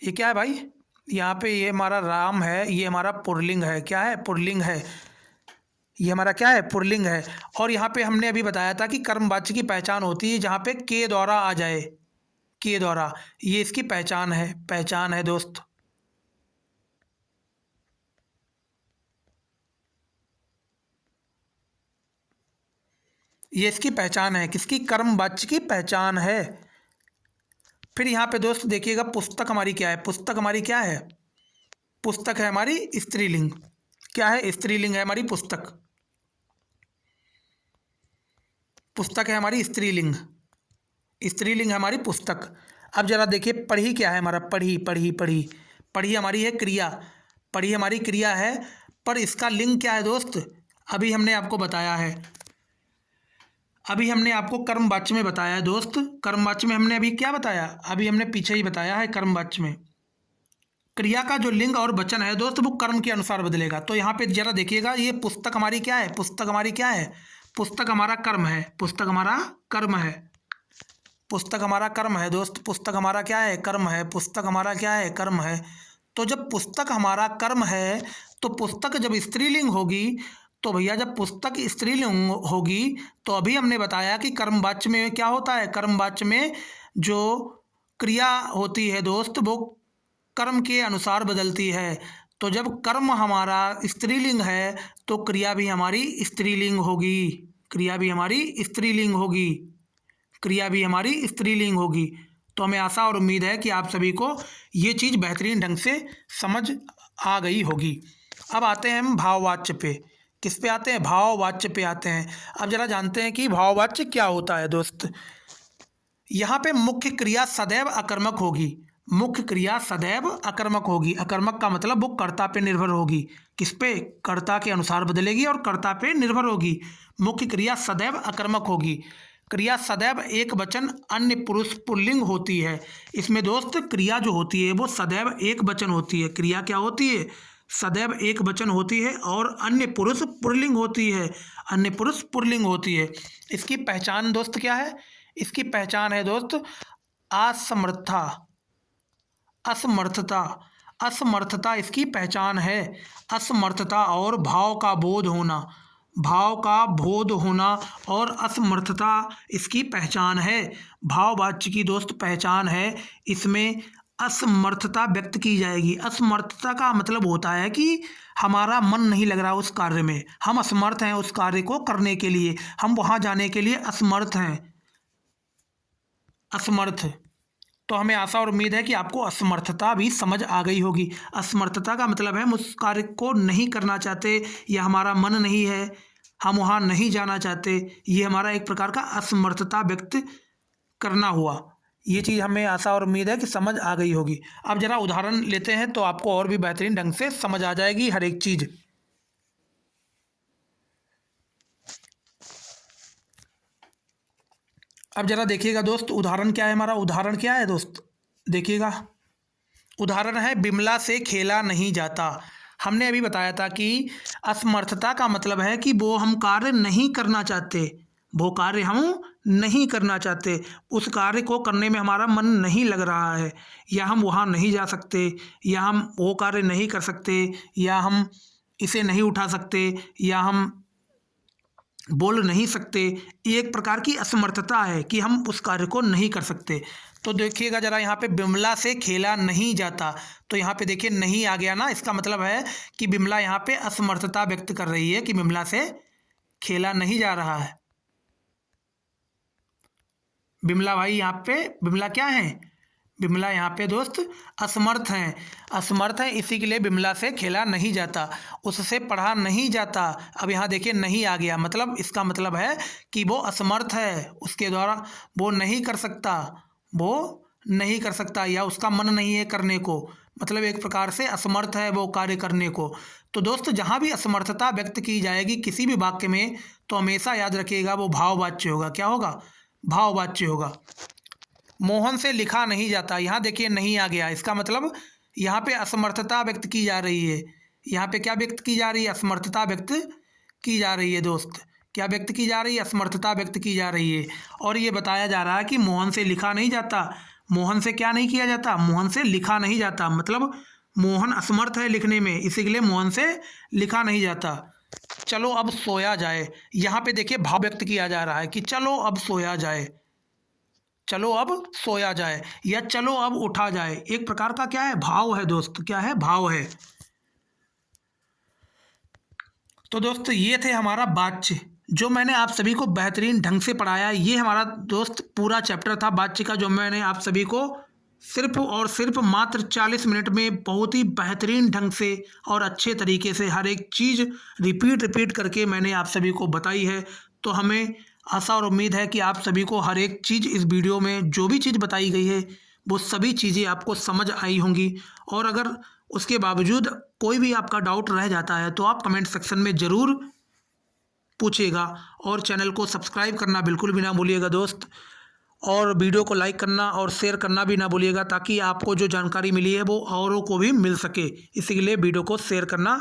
ये क्या है भाई, यहाँ पे ये हमारा राम है, ये हमारा पुल्लिंग है। क्या है? पुल्लिंग है। ये हमारा क्या है? पुल्लिंग है। और यहाँ पे हमने अभी बताया था कि कर्मवाच्य की पहचान होती है जहाँ पे के द्वारा आ जाए, के द्वारा, ये इसकी पहचान है, पहचान है दोस्त। ये इसकी पहचान है, किसकी? कर्मवाच्य की पहचान है। फिर यहाँ पे दोस्त देखिएगा, पुस्तक हमारी क्या है? पुस्तक हमारी क्या है? पुस्तक है हमारी स्त्रीलिंग। क्या है? स्त्रीलिंग है हमारी पुस्तक। पुस्तक है हमारी स्त्रीलिंग, स्त्रीलिंग है हमारी पुस्तक। अब जरा देखिए, पढ़ी क्या है हमारा? पढ़ी, पढ़ी, पढ़ी, पढ़ी हमारी है क्रिया, पढ़ी हमारी क्रिया है। पर इसका लिंग क्या है दोस्त? अभी हमने आपको बताया है, अभी हमने आपको कर्मवाच्य में बताया है दोस्त। कर्मवाच्य में हमने अभी क्या बताया? अभी हमने पीछे ही बताया है कर्मवाच्य में क्रिया का जो लिंग और वचन है दोस्त, वो कर्म के अनुसार बदलेगा। तो यहाँ पे जरा देखिएगा, ये पुस्तक हमारी क्या है? पुस्तक हमारी क्या है? पुस्तक हमारा कर्म है, पुस्तक हमारा कर्म है, पुस्तक हमारा कर्म है दोस्त। पुस्तक हमारा क्या है? कर्म है। पुस्तक हमारा क्या है? कर्म है। तो जब पुस्तक हमारा कर्म है, तो पुस्तक जब स्त्रीलिंग होगी, तो भैया जब पुस्तक स्त्रीलिंग होगी, तो अभी हमने बताया कि कर्मवाच्य में क्या होता है? कर्मवाच्य में जो क्रिया होती है दोस्त, वो कर्म के अनुसार बदलती है। तो जब कर्म हमारा स्त्रीलिंग है, तो क्रिया भी हमारी स्त्रीलिंग होगी, क्रिया भी हमारी स्त्रीलिंग होगी, क्रिया भी हमारी स्त्रीलिंग होगी। तो हमें आशा और उम्मीद है कि आप सभी को ये चीज़ बेहतरीन ढंग से समझ आ गई होगी। अब आते हैं हम भाववाच्य पे। किस पे आते हैं? भाववाच्य पे आते हैं। अब जरा जानते हैं कि भाववाच्य क्या होता है दोस्त। यहाँ पे मुख्य क्रिया सदैव अकर्मक होगी, मुख्य क्रिया सदैव अकर्मक होगी। अकर्मक का मतलब वो कर्ता पे निर्भर होगी। किस पे? कर्ता के अनुसार बदलेगी और कर्ता पे निर्भर होगी। मुख्य क्रिया सदैव अकर्मक होगी। क्रिया सदैव एक वचन अन्य पुरुष पुल्लिंग होती है। इसमें दोस्त क्रिया जो होती है वो सदैव एक वचन होती है। क्रिया क्या होती है? सदैव एक वचन होती है और अन्य पुरुष पुल्लिंग होती है, अन्य पुरुष पुल्लिंग होती है। इसकी पहचान दोस्त क्या है? इसकी पहचान है दोस्त असमर्थता, असमर्थता, असमर्थता इसकी पहचान है। असमर्थता और भाव का बोध होना, भाव का बोध होना और असमर्थता इसकी पहचान है। भाववाच्य की दोस्त पहचान है, इसमें असमर्थता व्यक्त की जाएगी। असमर्थता का मतलब होता है कि हमारा मन नहीं लग रहा उस कार्य में, हम असमर्थ हैं उस कार्य को करने के लिए, हम वहाँ जाने के लिए असमर्थ हैं, असमर्थ। तो हमें आशा और उम्मीद है कि आपको असमर्थता भी समझ आ गई होगी। असमर्थता का मतलब है हम उस कार्य को नहीं करना चाहते, या हमारा मन नहीं है, हम वहाँ नहीं जाना चाहते। ये हमारा एक प्रकार का असमर्थता व्यक्त करना हुआ। ये चीज़ हमें आशा और उम्मीद है कि समझ आ गई होगी। अब ज़रा उदाहरण लेते हैं तो आपको और भी बेहतरीन ढंग से समझ आ जाएगी हर एक चीज़। अब ज़रा देखिएगा दोस्त, उदाहरण क्या है हमारा? उदाहरण क्या है दोस्त? देखिएगा, उदाहरण है बिमला से खेला नहीं जाता। हमने अभी बताया था कि असमर्थता का मतलब है कि वो हम कार्य नहीं करना चाहते, वो कार्य हम नहीं करना चाहते, उस कार्य को करने में हमारा मन नहीं लग रहा है, या हम वहाँ नहीं जा सकते, या हम वो कार्य नहीं कर सकते, या हम इसे नहीं उठा सकते, या हम बोल नहीं सकते। एक प्रकार की असमर्थता है कि हम उस कार्य को नहीं कर सकते। तो देखिएगा ज़रा, यहाँ पे बिमला से खेला नहीं जाता, तो यहाँ पे देखिए नहीं आ गया ना, इसका मतलब है कि बिमला यहाँ पे असमर्थता व्यक्त कर रही है कि बिमला से खेला नहीं जा रहा है। बिमला भाई यहाँ पे, बिमला क्या है? बिमला यहाँ पे दोस्त असमर्थ हैं, असमर्थ हैं, इसी के लिए बिमला से खेला नहीं जाता, उससे पढ़ा नहीं जाता। अब यहाँ देखिए नहीं आ गया, मतलब इसका मतलब है कि वो असमर्थ है, उसके द्वारा वो नहीं कर सकता, वो नहीं कर सकता या उसका मन नहीं है करने को, मतलब एक प्रकार से असमर्थ है वो कार्य करने को। तो दोस्त जहाँ भी असमर्थता व्यक्त की जाएगी किसी भी वाक्य में, तो हमेशा याद रखिएगा वो भाववाच्य होगा। क्या होगा? भाववाच्य होगा। मोहन से लिखा नहीं जाता, यहाँ देखिए नहीं आ गया, इसका मतलब यहाँ पे असमर्थता व्यक्त की जा रही है। यहाँ पे क्या व्यक्त की जा रही है? असमर्थता व्यक्त की जा रही है दोस्त। क्या व्यक्त की जा रही है? असमर्थता व्यक्त की जा रही है। और ये बताया जा रहा है कि मोहन से लिखा नहीं जाता। मोहन से क्या नहीं किया जाता? मोहन से लिखा नहीं जाता, मतलब मोहन असमर्थ है लिखने में, इसी के लिए मोहन से लिखा नहीं जाता। चलो अब सोया जाए, यहाँ पे देखिए भाव व्यक्त किया जा रहा है कि चलो अब सोया जाए, चलो अब सोया जाए या चलो अब उठा जाए। एक प्रकार का क्या है? भाव है दोस्त। क्या है? भाव है। तो दोस्त ये थे हमारा वाच्य, जो मैंने आप सभी को बेहतरीन ढंग से पढ़ाया। ये हमारा दोस्त पूरा चैप्टर था वाच्य का, जो मैंने आप सभी को सिर्फ और सिर्फ मात्र 40 मिनट में बहुत ही बेहतरीन ढंग से और अच्छे तरीके से हर एक चीज़ रिपीट करके मैंने आप सभी को बताई है। तो हमें आशा और उम्मीद है कि आप सभी को हर एक चीज़ इस वीडियो में जो भी चीज़ बताई गई है वो सभी चीज़ें आपको समझ आई होंगी। और अगर उसके बावजूद कोई भी आपका डाउट रह जाता है तो आप कमेंट सेक्शन में ज़रूर पूछिएगा। और चैनल को सब्सक्राइब करना बिल्कुल भी ना भूलिएगा दोस्त, और वीडियो को लाइक करना और शेयर करना भी ना भूलिएगा, ताकि आपको जो जानकारी मिली है वो औरों को भी मिल सके। इसी के लिए वीडियो को शेयर करना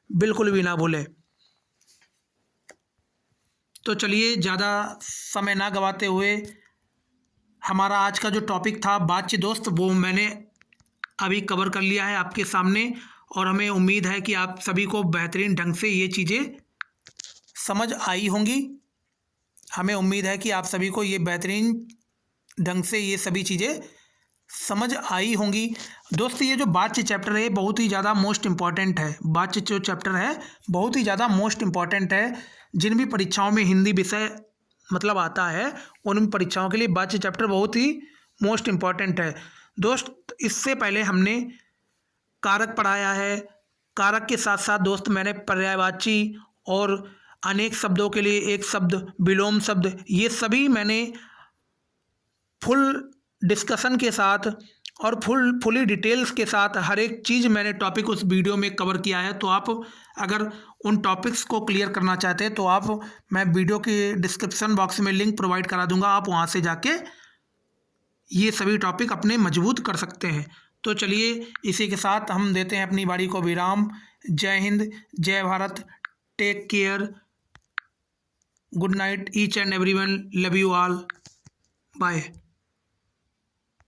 बिल्कुल भी ना भूलें। तो चलिए ज़्यादा समय ना गवाते हुए हमारा आज का जो टॉपिक था वाच्य दोस्त, वो मैंने अभी कवर कर लिया है आपके सामने। और हमें उम्मीद है कि आप सभी को बेहतरीन ढंग से ये चीज़ें समझ आई होंगी। हमें उम्मीद है कि आप सभी को ये बेहतरीन ढंग से ये सभी चीज़ें समझ आई होंगी। दोस्त ये जो वाच्य चैप्टर है बहुत ही ज़्यादा मोस्ट इम्पॉर्टेंट है। वाच्य जो चैप्टर है बहुत ही ज़्यादा मोस्ट इम्पॉर्टेंट है। जिन भी परीक्षाओं में हिंदी विषय मतलब आता है, उन परीक्षाओं के लिए वाच्य चैप्टर बहुत ही मोस्ट इम्पॉर्टेंट है दोस्त। इससे पहले हमने कारक पढ़ाया है। कारक के साथ साथ दोस्त मैंने पर्यायवाची और अनेक शब्दों के लिए एक शब्द, विलोम शब्द, ये सभी मैंने फुल डिस्कशन के साथ और फुली डिटेल्स के साथ हर एक चीज़ मैंने टॉपिक उस वीडियो में कवर किया है। तो आप अगर उन टॉपिक्स को क्लियर करना चाहते हैं तो मैं वीडियो के डिस्क्रिप्शन बॉक्स में लिंक प्रोवाइड करा दूंगा, आप वहां से जाके ये सभी टॉपिक अपने मजबूत कर सकते हैं। तो चलिए इसी के साथ हम देते हैं अपनी बारी को विराम। जय हिंद, जय Bharat, take care, good night each and everyone, love you all, bye.